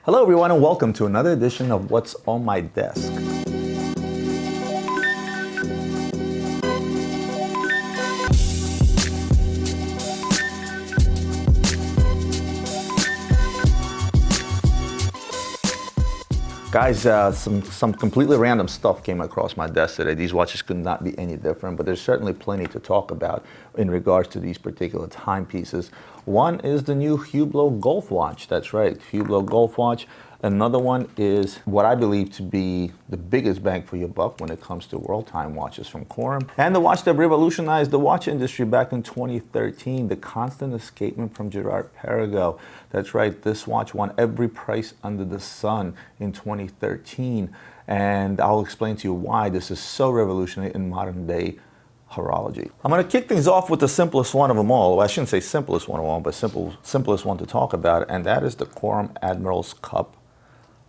Hello everyone and welcome to another edition of What's on My Desk. Guys, some completely random stuff came across my desk today. These watches could not be any different, but there's certainly plenty to talk about in regards to these particular timepieces. One is the new Hublot Golf watch. That's right, Hublot Golf watch. Another one is what I believe to be the biggest bang for your buck when it comes to world time watches from Corum. And the watch that revolutionized the watch industry back in 2013, the Constant Escapement from Girard-Perregaux. That's right, this watch won every prize under the sun in 2013. And I'll explain to you why this is so revolutionary in modern day horology. I'm going to kick things off with the simplest one of them all. Well, I shouldn't say simplest one of all, but simplest one to talk about, and that is the Corum Admirals Cup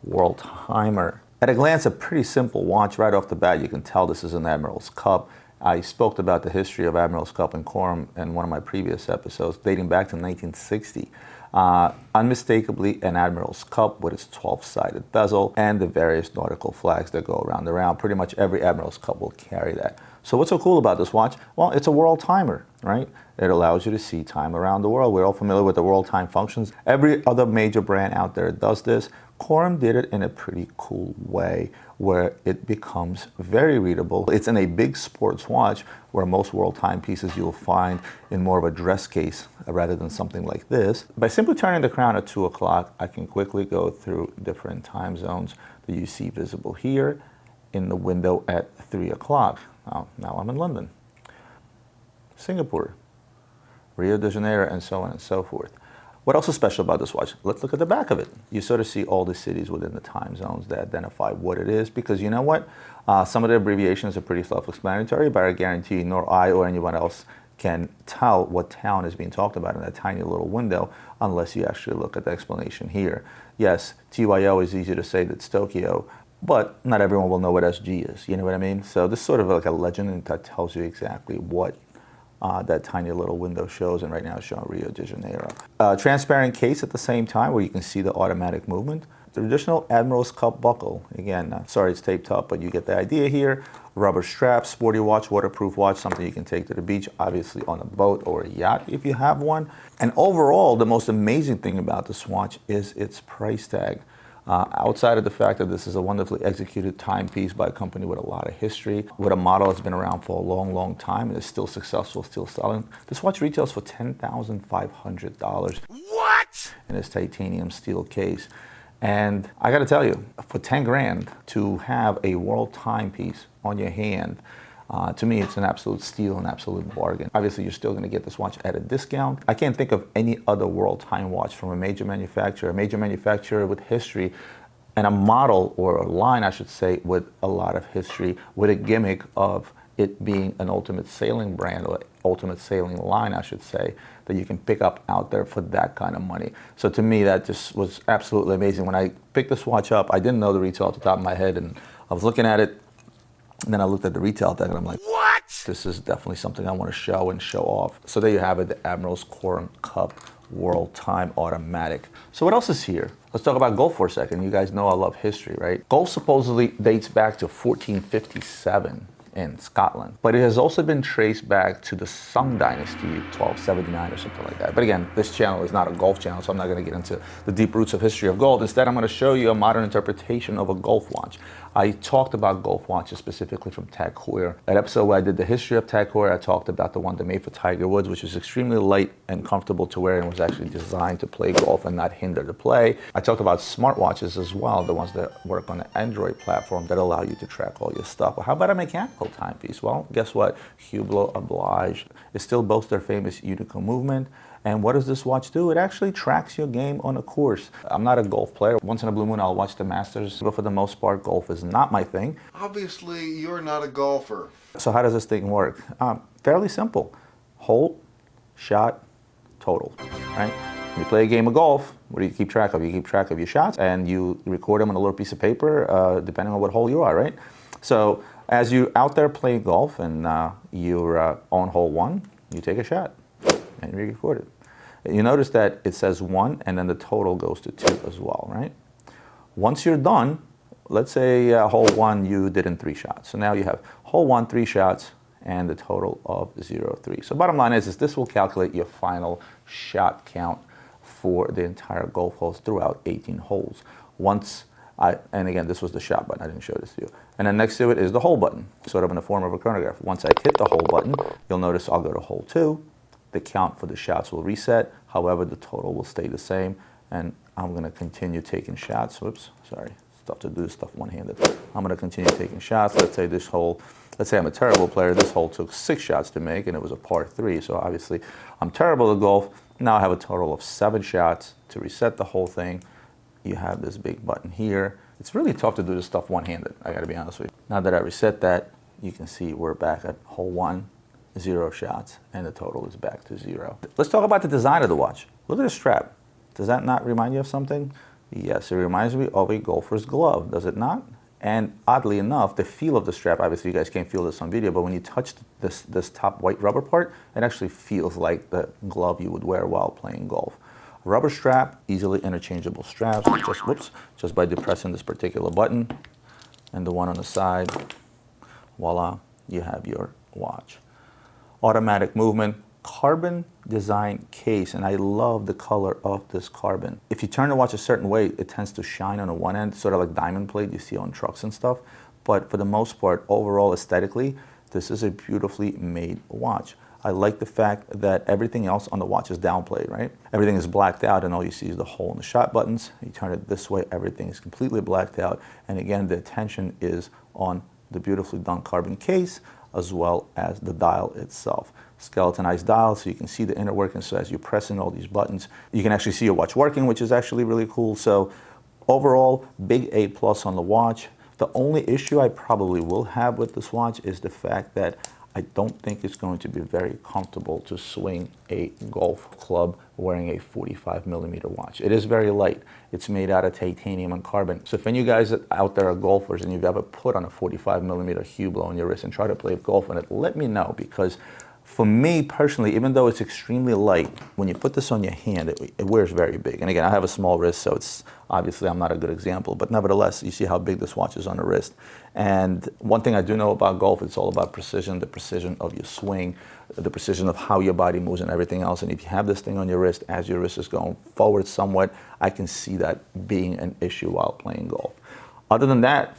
World Timer. At a glance, a pretty simple watch. Right off the bat, you can tell this is an Admirals Cup. I spoke about the history of Admirals Cup and Corum in one of my previous episodes, dating back to 1960. Unmistakably an Admirals Cup with its 12-sided bezel and the various nautical flags that go around the round. Pretty much every Admirals Cup will carry that. So what's so cool about this watch? Well, it's a world timer, right? It allows you to see time around the world. We're all familiar with the world time functions. Every other major brand out there does this. Corum did it in a pretty cool way where it becomes very readable. It's in a big sports watch where most world timepieces you'll find in more of a dress case rather than something like this. By simply turning the crown at 2 o'clock, I can quickly go through different time zones that you see visible here in the window at 3 o'clock. Now I'm in London, Singapore, Rio de Janeiro, and so on and so forth. What else is special about this watch? Let's look at the back of it. You sort of see all the cities within the time zones that identify what it is, because you know what? Some of the abbreviations are pretty self-explanatory, but I guarantee nor I or anyone else can tell what town is being talked about in that tiny little window unless you actually look at the explanation here. Yes, TYO is easy to say that's Tokyo, but not everyone will know what SG is, you know what I mean? So this is sort of like a legend that tells you exactly what that tiny little window shows, and right now it's showing Rio de Janeiro. Transparent case at the same time where you can see the automatic movement. The traditional Admirals Cup buckle. Again, sorry it's taped up, but you get the idea here. Rubber strap, sporty watch, waterproof watch, something you can take to the beach, obviously on a boat or a yacht if you have one. And overall, the most amazing thing about this watch is its price tag. Outside of the fact that this is a wonderfully executed timepiece by a company with a lot of history, with a model that's been around for a long, long time and is still successful, still selling, this watch retails for $10,500. What? In its titanium steel case. And I got to tell you, for 10 grand to have a world timepiece on your hand, to me, it's an absolute steal, an absolute bargain. Obviously, you're still going to get this watch at a discount. I can't think of any other world time watch from a major manufacturer with history, and a model, or a line, I should say, with a lot of history, with a gimmick of it being an ultimate sailing brand, or ultimate sailing line, I should say, that you can pick up out there for that kind of money. So to me, that just was absolutely amazing. When I picked this watch up, I didn't know the retail at the top of my head, and I was looking at it, and then I looked at the retail tag and I'm like, what? This is definitely something I want to show and show off. So there you have it, the Admirals Corum Cup World Time Automatic. So what else is here? Let's talk about golf for a second. You guys know I love history, right? Golf supposedly dates back to 1457 in Scotland, but it has also been traced back to the Sung Dynasty, 1279 or something like that. But again, this channel is not a golf channel, so I'm not going to get into the deep roots of history of gold. Instead, I'm going to show you a modern interpretation of a golf watch. I talked about golf watches specifically from Tag Heuer. That episode where I did the history of Tag Heuer, I talked about the one that made for Tiger Woods, which is extremely light and comfortable to wear and was actually designed to play golf and not hinder the play. I talked about smartwatches as well, the ones that work on the Android platform that allow you to track all your stuff. Well, how about a mechanical timepiece? Well, guess what? Hublot obliged. It still boasts their famous Unico movement. And what does this watch do? It actually tracks your game on a course. I'm not a golf player. Once in a blue moon, I'll watch the Masters, but for the most part, golf is not my thing. Obviously, you're not a golfer. So how does this thing work? Fairly simple. Hole, shot, total, right? When you play a game of golf, what do you keep track of? You keep track of your shots, and you record them on a little piece of paper, depending on what hole you are, right? So as you're out there playing golf and you're on hole 1, you take a shot and you record it. You notice that it says 1 and then the total goes to 2 as well, right? Once you're done, let's say hole 1 you did in 3 shots. So now you have hole 1, 3 shots, and the total of 0, 3. So bottom line is this will calculate your final shot count for the entire golf holes throughout 18 holes. And again, this was the shot button, I didn't show this to you. And then next to it is the hole button, sort of in the form of a chronograph. Once I hit the hole button, you'll notice I'll go to hole 2. The count for the shots will reset. However, the total will stay the same. And I'm going to continue taking shots. Whoops, sorry. Tough to do this stuff one-handed. I'm going to continue taking shots. Let's say I'm a terrible player. This hole took 6 shots to make, and it was a par 3. So obviously, I'm terrible at golf. Now I have a total of 7 shots to reset the whole thing. You have this big button here. It's really tough to do this stuff one-handed, I got to be honest with you. Now that I reset that, you can see we're back at hole 1, 0 shots, and the total is back to 0. Let's talk about the design of the watch. Look at the strap. Does that not remind you of something? Yes, it reminds me of a golfer's glove, does it not? And oddly enough, the feel of the strap, obviously you guys can't feel this on video, but when you touch this top white rubber part, it actually feels like the glove you would wear while playing golf. A rubber strap, easily interchangeable straps, just by depressing this particular button, and the one on the side, voila, you have your watch. Automatic movement. Carbon design case, and I love the color of this carbon. If you turn the watch a certain way, it tends to shine on the one end, sort of like diamond plate you see on trucks and stuff. But for the most part, overall aesthetically, this is a beautifully made watch. I like the fact that everything else on the watch is downplayed, right? Everything is blacked out and all you see is the hole in the shot buttons. You turn it this way, everything is completely blacked out. And again, the attention is on the beautifully done carbon case as well as the dial itself. Skeletonized dial, so you can see the inner workings. So as you press in all these buttons, you can actually see your watch working, which is actually really cool. So overall, big A+ on the watch. The only issue I probably will have with this watch is the fact that I don't think it's going to be very comfortable to swing a golf club wearing a 45mm watch. It is very light. It's made out of titanium and carbon. So if any of you guys out there are golfers and you've ever put on a 45mm Hublot on your wrist and try to play golf on it, let me know, because for me personally, even though it's extremely light, when you put this on your hand, it wears very big. And again, I have a small wrist, so it's obviously I'm not a good example, but nevertheless, you see how big this watch is on the wrist. And one thing I do know about golf, it's all about precision, the precision of your swing, the precision of how your body moves and everything else. And if you have this thing on your wrist, as your wrist is going forward somewhat, I can see that being an issue while playing golf. Other than that,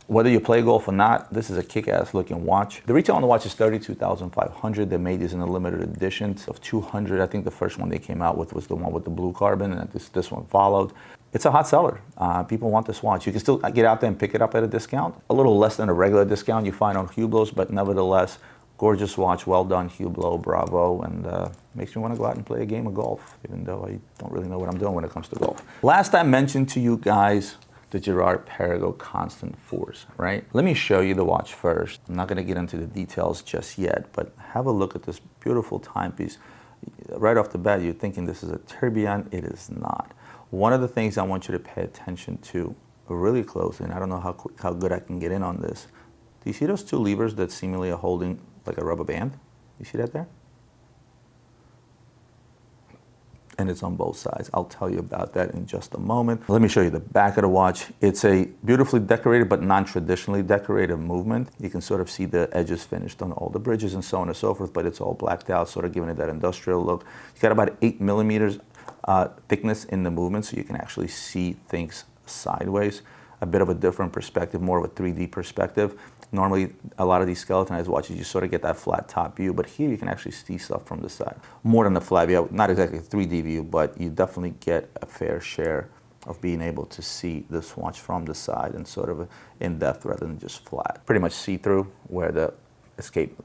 whether you play golf or not, this is a kick-ass looking watch. The retail on the watch is $32,500. They made these in a limited edition of 200. I think the first one they came out with was the one with the blue carbon, and this one followed. It's a hot seller. People want this watch. You can still get out there and pick it up at a discount. A little less than a regular discount you find on Hublots, but nevertheless, gorgeous watch, well done, Hublot, bravo, and makes me want to go out and play a game of golf, even though I don't really know what I'm doing when it comes to golf. Last I mentioned to you guys the Girard-Perregaux Constant Force, right? Let me show you the watch first. I'm not going to get into the details just yet, but have a look at this beautiful timepiece. Right off the bat, you're thinking this is a tourbillon. It is not. One of the things I want you to pay attention to really closely, and I don't know how good I can get in on this. Do you see those 2 levers that seemingly are holding like a rubber band? You see that there? And it's on both sides. I'll tell you about that in just a moment. Let me show you the back of the watch. It's a beautifully decorated but non-traditionally decorated movement. You can sort of see the edges finished on all the bridges and so on and so forth, but it's all blacked out, sort of giving it that industrial look. It's got about 8mm thickness in the movement, so you can actually see things sideways. A bit of a different perspective, more of a 3D perspective. Normally, a lot of these skeletonized watches, you sort of get that flat top view, but here you can actually see stuff from the side. More than the flat view, not exactly a 3D view, but you definitely get a fair share of being able to see this watch from the side and sort of in depth rather than just flat. Pretty much see-through where the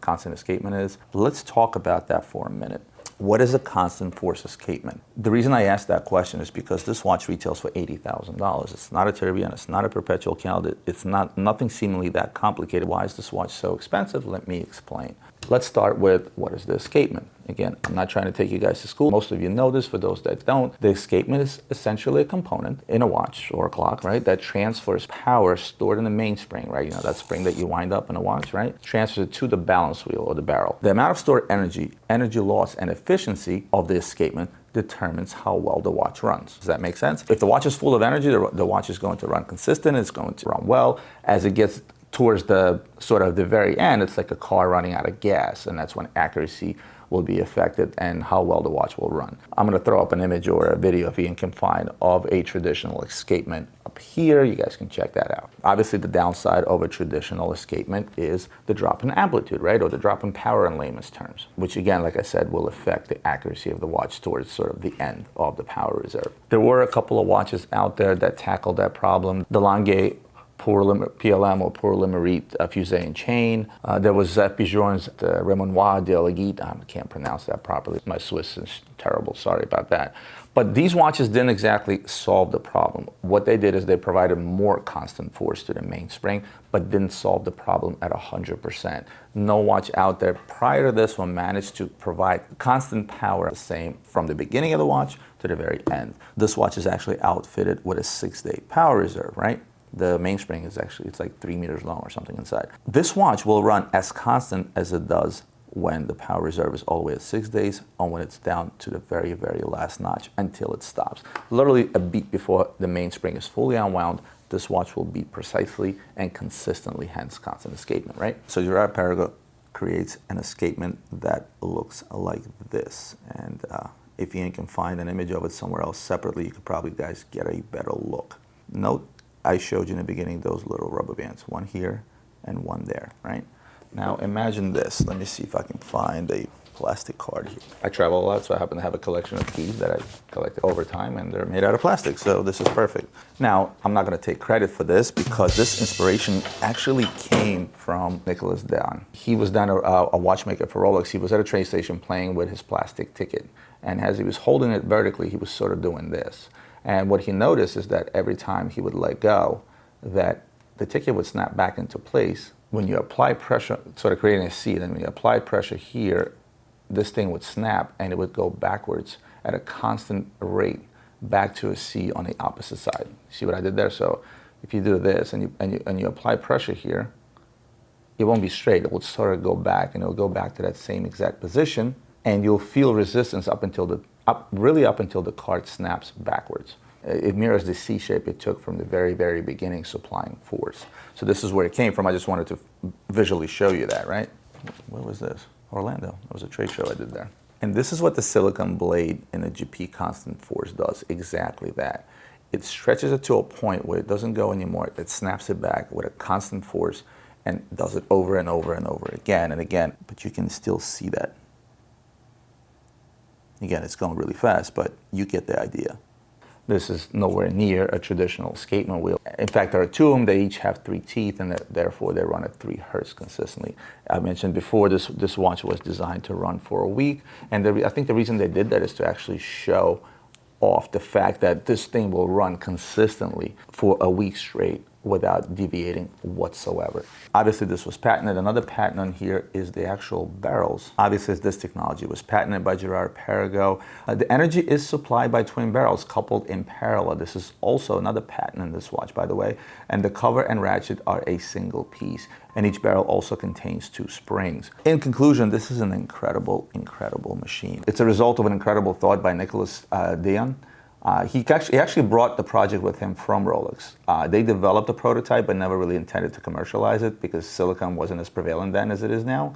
constant escapement is. Let's talk about that for a minute. What is a constant force escapement? The reason I asked that question is because this watch retails for $80,000. It's not a tourbillon, it's not a perpetual count, it's nothing seemingly that complicated. Why is this watch so expensive? Let me explain. Let's start with what is the escapement? Again, I'm not trying to take you guys to school. Most of you know this. For those that don't, the escapement is essentially a component in a watch or a clock, right, that transfers power stored in the mainspring, right? You know, that spring that you wind up in a watch, right? Transfers it to the balance wheel or the barrel. The amount of stored energy, energy loss, and efficiency of the escapement determines how well the watch runs. Does that make sense? If the watch is full of energy, the watch is going to run consistent, it's going to run well. As it gets towards the sort of the very end, it's like a car running out of gas, and that's when accuracy will be affected and how well the watch will run. I'm going to throw up an image or a video if Ian can find of a traditional escapement up here. You guys can check that out. Obviously, the downside of a traditional escapement is the drop in amplitude, right? Or the drop in power in layman's terms, which again, like I said, will affect the accuracy of the watch towards sort of the end of the power reserve. There were a couple of watches out there that tackled that problem. The Lange PLM or Pour Limerick Fusée chain. There was Pigeon's Remonnoir de l'Aiguille. I can't pronounce that properly. My Swiss is terrible. Sorry about that. But these watches didn't exactly solve the problem. What they did is they provided more constant force to the mainspring, but didn't solve the problem at 100%. No watch out there prior to this one managed to provide constant power the same from the beginning of the watch to the very end. This watch is actually outfitted with a 6-day power reserve, right? The mainspring is actually, it's like 3 meters long or something inside. This watch will run as constant as it does when the power reserve is all the way at 6 days or when it's down to the very, very last notch until it stops. Literally a beat before the mainspring is fully unwound, this watch will beat precisely and consistently, hence constant escapement, right? So Girard-Perregaux creates an escapement that looks like this. And if you can find an image of it somewhere else separately, you could probably guys get a better look. Note, I showed you in the beginning those little rubber bands, one here and one there, right? Now imagine this. Let me see if I can find a plastic card here. I travel a lot, so I happen to have a collection of keys that I collected over time, and they're made out of plastic, so this is perfect. Now, I'm not going to take credit for this because this inspiration actually came from Nicholas Down. He was down a watchmaker for Rolex. He was at a train station playing with his plastic ticket, and as he was holding it vertically, he was sort of doing this. And what he noticed is that every time he would let go, that the ticket would snap back into place. When you apply pressure, sort of creating a C, then when you apply pressure here, this thing would snap and it would go backwards at a constant rate back to a C on the opposite side. See what I did there? So if you do this and you apply pressure here, it won't be straight. It will sort of go back, and it'll go back to that same exact position, and you'll feel resistance up until the card snaps backwards. It mirrors the C shape it took from the very, very beginning, supplying force. So this is where it came from. I just wanted to visually show you that, right? Where was this? Orlando. It was a trade show I did there. And this is what the silicone blade in a GP constant force does, exactly that. It stretches it to a point where it doesn't go anymore. It snaps it back with a constant force and does it over and over and over again and again. But you can still see that. Again, it's going really fast, but you get the idea. This is nowhere near a traditional escapement wheel. In fact, there are two of them. They each have 3 teeth, and therefore they run at 3 hertz consistently. I mentioned before, this watch was designed to run for a week, and I think the reason they did that is to actually show off the fact that this thing will run consistently for a week straight without deviating whatsoever. Obviously, this was patented. Another patent on here is the actual barrels. Obviously, this technology was patented by Girard-Perregaux. The energy is supplied by twin barrels coupled in parallel. This is also another patent in this watch, by the way. And the cover and ratchet are a single piece. And each barrel also contains 2 springs. In conclusion, this is an incredible, incredible machine. It's a result of an incredible thought by Nicholas Dion. He actually brought the project with him from Rolex. They developed a prototype but never really intended to commercialize it because silicon wasn't as prevalent then as it is now.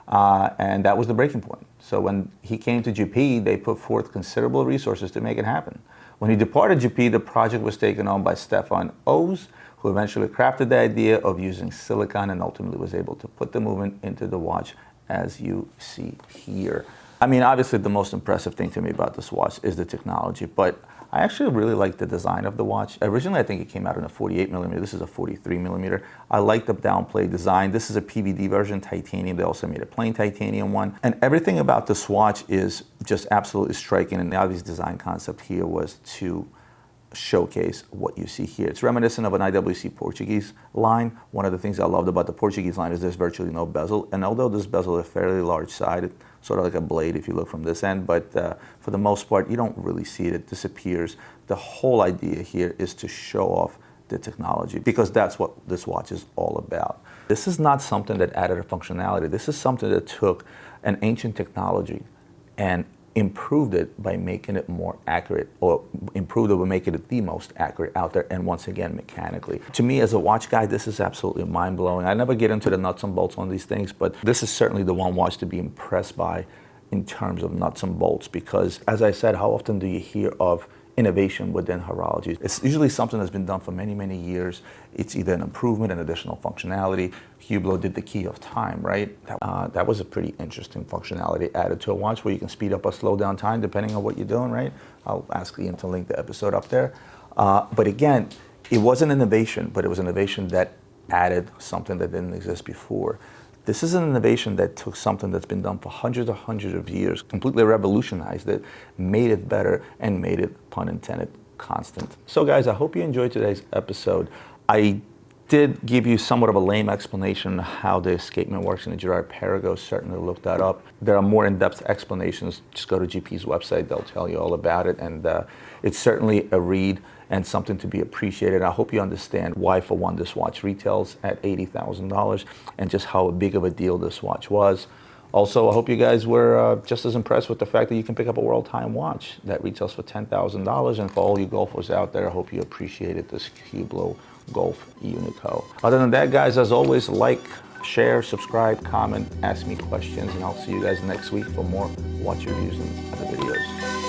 And that was the breaking point. So when he came to GP, they put forth considerable resources to make it happen. When he departed GP, the project was taken on by Stefan Oz, who eventually crafted the idea of using silicon and ultimately was able to put the movement into the watch as you see here. I mean, obviously the most impressive thing to me about this watch is the technology, but I actually really like the design of the watch. Originally, I think it came out in a 48 millimeter. This is a 43 millimeter. I like the downplay design. This is a PVD version, titanium. They also made a plain titanium one. And everything about this watch is just absolutely striking. And the obvious design concept here was to showcase what you see here. It's reminiscent of an IWC Portuguese line. One of the things I loved about the Portuguese line is there's virtually no bezel. And although this bezel is fairly large-sided, sort of like a blade if you look from this end, but for the most part, you don't really see it. It disappears. The whole idea here is to show off the technology, because that's what this watch is all about. This is not something that added a functionality. This is something that took an ancient technology and improved it by making it more accurate, or improved it by making it the most accurate out there, and once again, mechanically. To me, as a watch guy, this is absolutely mind-blowing. I never get into the nuts and bolts on these things, but this is certainly the one watch to be impressed by in terms of nuts and bolts, because, as I said, how often do you hear of innovation within horology? It's usually something that's been done for many, many years. It's either an improvement, an additional functionality. Hublot did the key of time, right? That was a pretty interesting functionality added to a watch where you can speed up or slow down time depending on what you're doing, right? I'll ask Ian to link the episode up there. But again, it was an innovation, but it was an innovation that added something that didn't exist before. This is an innovation that took something that's been done for hundreds of years, completely revolutionized it, made it better, and made it, pun intended, constant. So guys, I hope you enjoyed today's episode. I did give you somewhat of a lame explanation of how the escapement works in the Girard-Perregaux. Certainly look that up. There are more in-depth explanations. Just go to GP's website. They'll tell you all about it. And it's certainly a read and something to be appreciated. I hope you understand why, for one, this watch retails at $80,000 and just how big of a deal this watch was. Also, I hope you guys were just as impressed with the fact that you can pick up a world time watch that retails for $10,000. And for all you golfers out there, I hope you appreciated this Hublot Golf Unico. Other than that, guys, as always, like, share, subscribe, comment, ask me questions, and I'll see you guys next week for more watch reviews and other videos.